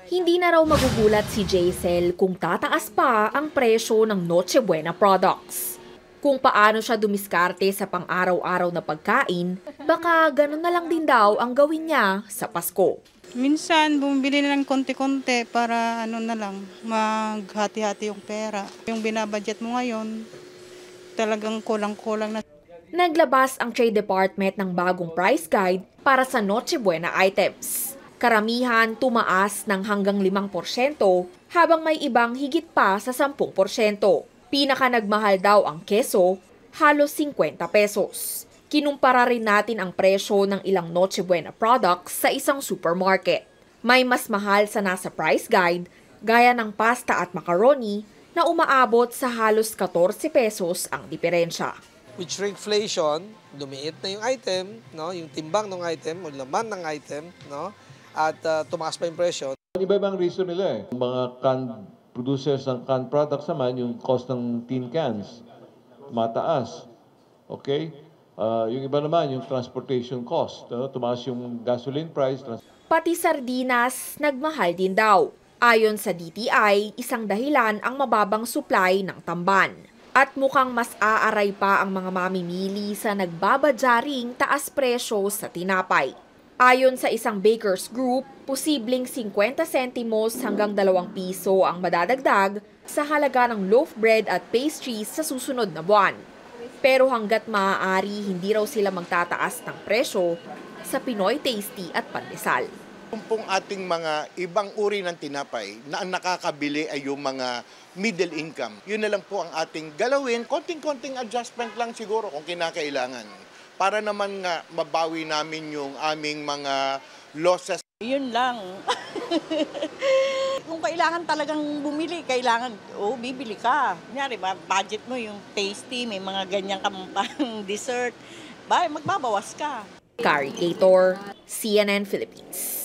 Hindi na raw magugulat si Jaisel kung tataas pa ang presyo ng Noche Buena products. Kung paano siya dumiskarte sa pang-araw-araw na pagkain, baka ganun na lang din daw ang gawin niya sa Pasko. Minsan, bumibili na ng konti-konti para ano na lang, maghati-hati yung pera. Yung binabudget mo ngayon, talagang kulang-kulang na. Naglabas ang Trade Department ng bagong price guide para sa Noche Buena items. Karamihan tumaas ng hanggang 5% habang may ibang higit pa sa 10%. Pinaka nagmahal daw ang keso, halos 50 pesos. Kinumpara rin natin ang presyo ng ilang Noche Buena products sa isang supermarket. May mas mahal sa nasa price guide, gaya ng pasta at macaroni na umaabot sa halos 14 pesos ang diferensya. With shrinkflation, dumiit na yung item, no? Yung timbang ng item o laman ng item, no? At tumaas pa yung presyo. Iba-ibang reason nila eh. Mga canned producers ng canned products naman, yung cost ng tin cans, mataas. Okay? Yung iba naman, yung transportation cost. Tumaas yung gasoline price. Pati sardinas, nagmahal din daw. Ayon sa DTI, isang dahilan ang mababang supply ng tamban. At mukhang mas aaray pa ang mga mamimili sa nagbabadyaring taas presyo sa tinapay. Ayon sa isang bakers group, posibleng 50 sentimos hanggang 2 piso ang madadagdag sa halaga ng loaf bread at pastries sa susunod na buwan. Pero hanggat maaari, hindi raw sila magtataas ng presyo sa Pinoy Tasty at Pandesal. Kung ating mga ibang uri ng tinapay na ang nakakabili ay yung mga middle income. Yun na lang po ang ating galawin. Konting-konting adjustment lang siguro kung kinakailangan. Para naman nga mabawi namin yung aming mga losses. Yun lang. Kung kailangan talagang bumili, kailangan, bibili ka. Kunyari, budget mo yung tasty, may mga ganyan ka pang dessert. Magbabawas ka. Carrie Cator, CNN Philippines.